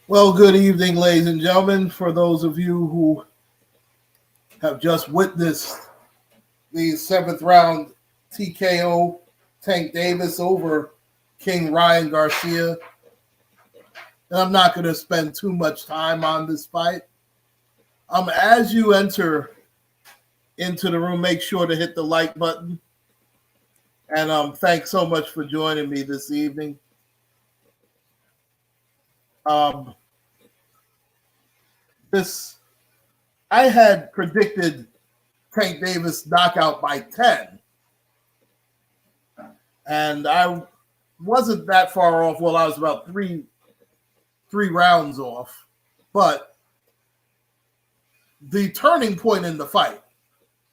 Well, good evening, ladies and gentlemen. For those of you who have just witnessed the seventh round TKO Tank Davis over King Ryan Garcia, and I'm not going to spend too much time on this fight. As you enter into the room, make sure to hit the like button. And thanks so much for joining me this evening. This I had predicted Tank Davis knockout by 10. And I wasn't that far off. Well, I was about three rounds off. But the turning point in the fight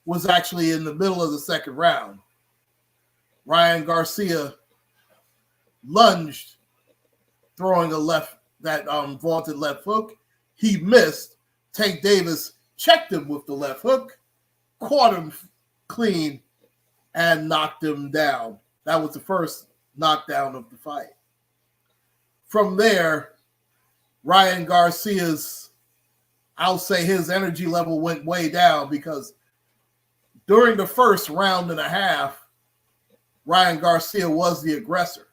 was actually in the middle of the second round. Ryan Garcia lunged, throwing that vaulted left hook. He missed. Tank Davis checked him with the left hook, caught him clean, and knocked him down. That was the first knockdown of the fight. From there, Ryan Garcia's, I'll say his energy level went way down because during the first round and a half, Ryan Garcia was the aggressor.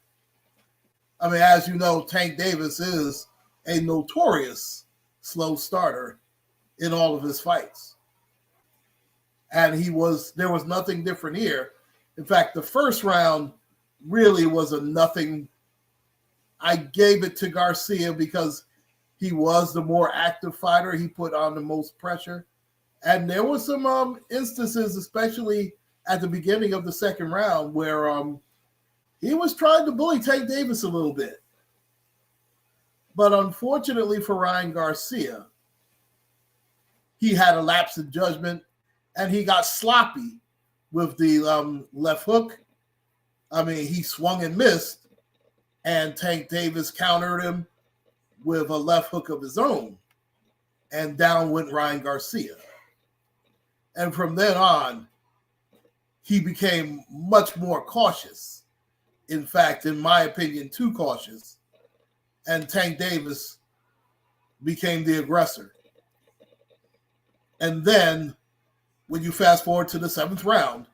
I mean, as you know, Tank Davis is a notorious slow starter in all of his fights. And there was nothing different here. In fact, the first round really was a nothing. I gave it to Garcia because he was the more active fighter. He put on the most pressure. And there were some instances, especially at the beginning of the second round, where he was trying to bully Tank Davis a little bit. But unfortunately for Ryan Garcia, he had a lapse in judgment, and he got sloppy with the left hook. I mean, he swung and missed, and Tank Davis countered him with a left hook of his own, and down went Ryan Garcia. And from then on, he became much more cautious. In fact, in my opinion, too cautious. And Tank Davis became the aggressor. And then, when you fast forward to the seventh round,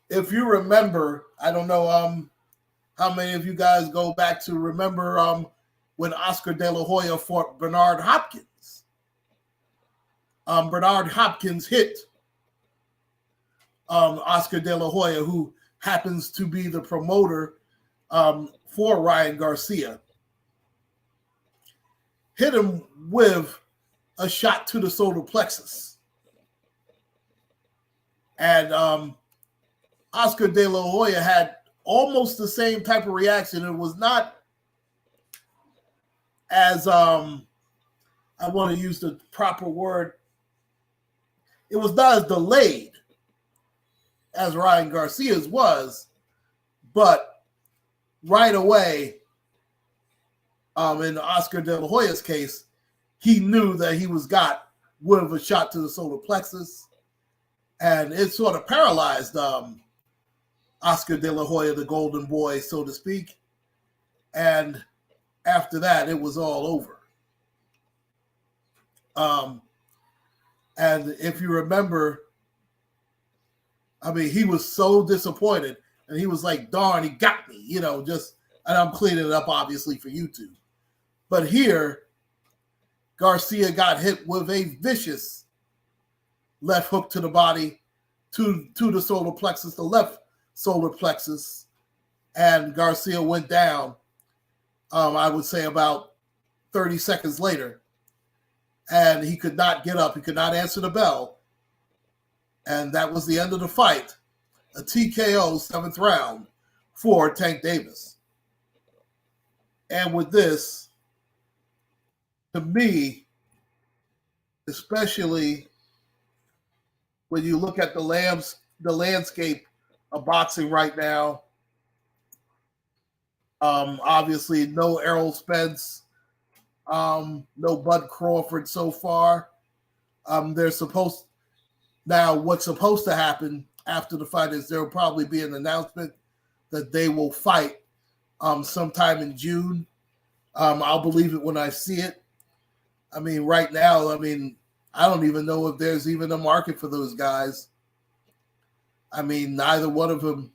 if you remember, I don't know how many of you guys go back to remember when Oscar De La Hoya fought Bernard Hopkins. Bernard Hopkins hit Oscar De La Hoya, who happens to be the promoter for Ryan Garcia. Hit him with a shot to the solar plexus. And Oscar De La Hoya had almost the same type of reaction. It was not as, I want to use the proper word, it was not as delayed as Ryan Garcia's was, but right away, in Oscar De La Hoya's case, he knew that he was got with a shot to the solar plexus, and it sort of paralyzed Oscar De La Hoya, the golden boy, so to speak. And after that, it was all over. And if you remember, I mean, he was so disappointed, and he was like, darn, he got me, and I'm cleaning it up, obviously, for YouTube. But here, Garcia got hit with a vicious left hook to the body, to the solar plexus, the left solar plexus, and Garcia went down, I would say about 30 seconds later, and he could not get up. He could not answer the bell, and that was the end of the fight. A TKO, seventh round, for Tank Davis. And with this, to me, especially when you look at the landscape of boxing right now, obviously no Errol Spence, no Bud Crawford so far. What's supposed to happen after the fight is there will probably be an announcement that they will fight sometime in June. I'll believe it when I see it. I mean, right now, I mean, I don't even know if there's even a market for those guys. I mean, neither one of them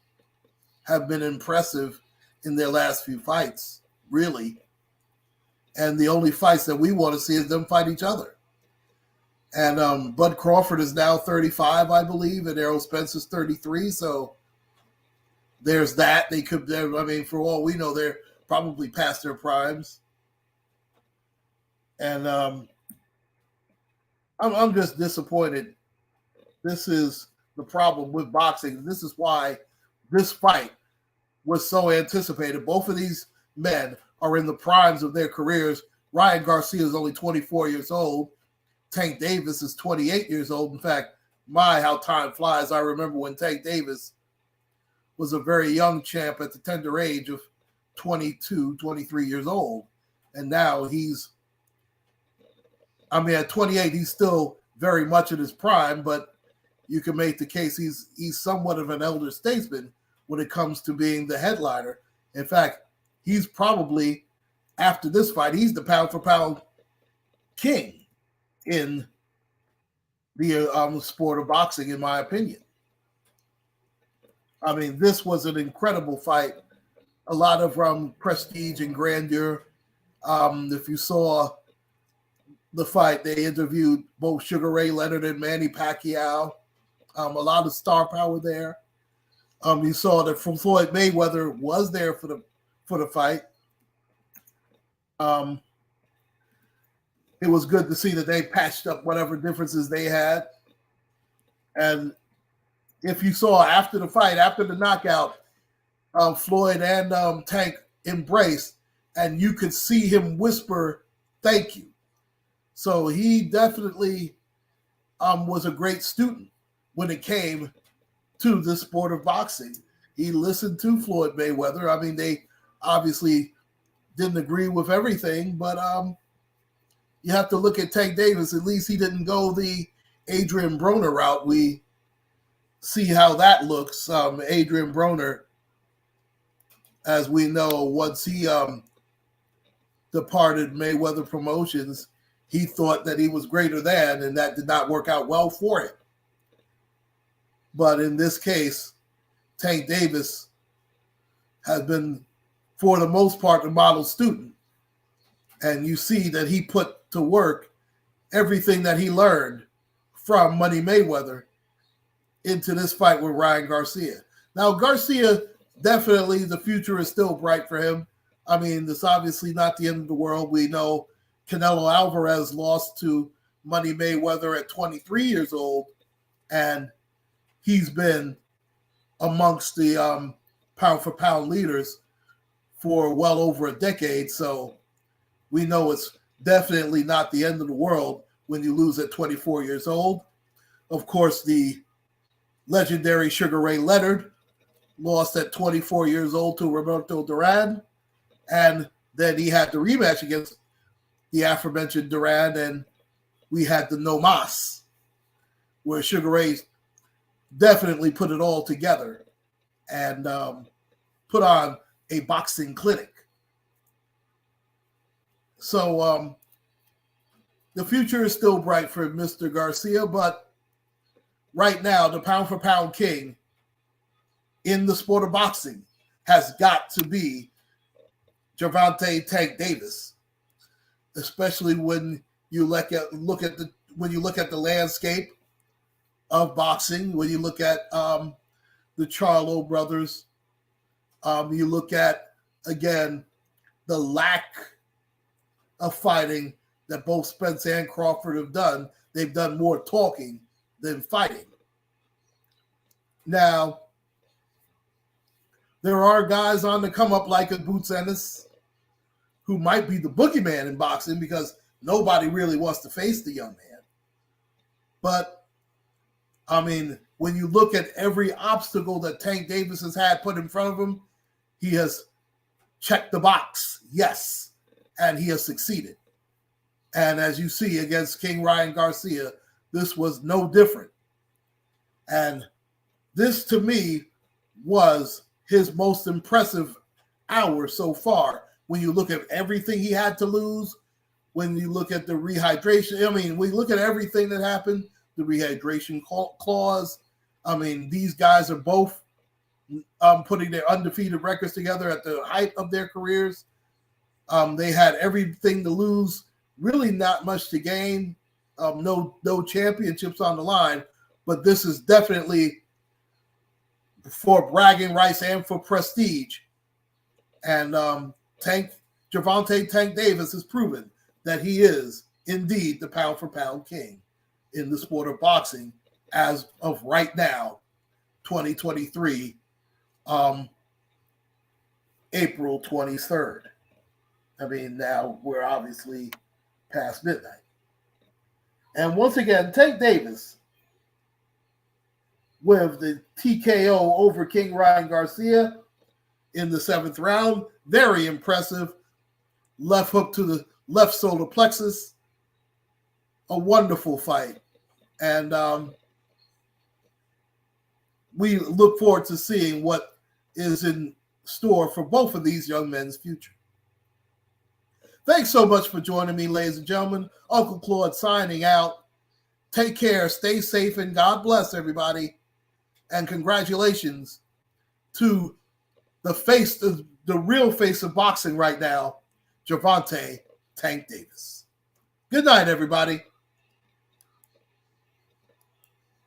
have been impressive in their last few fights, really. And the only fights that we want to see is them fight each other. And Bud Crawford is now 35, I believe, and Errol Spencer's 33. So there's that. They could, I mean, for all we know, they're probably past their primes. And I'm just disappointed. This is the problem with boxing. This is why this fight was so anticipated. Both of these men are in the primes of their careers. Ryan Garcia is only 24 years old. Tank Davis is 28 years old. In fact, how time flies. I remember when Tank Davis was a very young champ at the tender age of 22, 23 years old. And now at 28, he's still very much in his prime, but you can make the case he's somewhat of an elder statesman when it comes to being the headliner. In fact, he's probably, after this fight, he's the pound-for-pound king in the sport of boxing, in my opinion. I mean, this was an incredible fight. A lot of prestige and grandeur. If you saw the fight, they interviewed both Sugar Ray Leonard and Manny Pacquiao. A lot of star power there. You saw that Floyd Mayweather was there for the fight. It was good to see that they patched up whatever differences they had. And if you saw after the fight, after the knockout, Floyd and Tank embraced, and you could see him whisper, "Thank you." So he definitely was a great student when it came to the sport of boxing. He listened to Floyd Mayweather. I mean, they obviously didn't agree with everything, but you have to look at Tank Davis. At least he didn't go the Adrian Broner route. We see how that looks. Adrian Broner, as we know, once he departed Mayweather Promotions, he thought that he was greater than, and that did not work out well for him. But in this case, Tank Davis has been, for the most part, the model student. And you see that he put to work everything that he learned from Money Mayweather into this fight with Ryan Garcia. Now, Garcia, definitely the future is still bright for him. I mean, it's obviously not the end of the world. We know Canelo Alvarez lost to Money Mayweather at 23 years old, and he's been amongst the pound-for-pound leaders for well over a decade. So we know it's definitely not the end of the world when you lose at 24 years old. Of course, the legendary Sugar Ray Leonard lost at 24 years old to Roberto Duran, and then he had the rematch against the aforementioned Duran, and we had the No Mas, where Sugar Ray definitely put it all together and put on a boxing clinic. So the future is still bright for Mr. Garcia, but right now, the pound-for-pound king in the sport of boxing has got to be Gervonta Tank Davis, especially when you look at the landscape of boxing. When you look at the Charlo brothers, you look at, again, the lack of fighting that both Spence and Crawford have done. They've done more talking than fighting. Now, there are guys on the come up like a Boots Ennis, who might be the boogeyman in boxing because nobody really wants to face the young man. But, I mean, when you look at every obstacle that Tank Davis has had put in front of him, he has checked the box, yes, and he has succeeded. And as you see against King Ryan Garcia, this was no different. And this, to me, was his most impressive hour so far. when you look at everything he had to lose, when you look at the rehydration, I mean, we look at everything that happened, the rehydration clause. I mean, these guys are both putting their undefeated records together at the height of their careers. They had everything to lose, really not much to gain. No championships on the line, but this is definitely for bragging rights and for prestige. And Gervonta Tank Davis has proven that he is indeed the pound-for-pound king in the sport of boxing as of right now, 2023, April 23rd. I mean, now we're obviously past midnight. And once again, Tank Davis with the TKO over King Ryan Garcia in the 7th round. Very impressive. Left hook to the left solar plexus. A wonderful fight. And we look forward to seeing what is in store for both of these young men's future. Thanks so much for joining me, ladies and gentlemen. UncleClaude signing out. Take care, stay safe, and God bless everybody. And congratulations to the real face of boxing right now, Gervonta Tank Davis. Good night, everybody.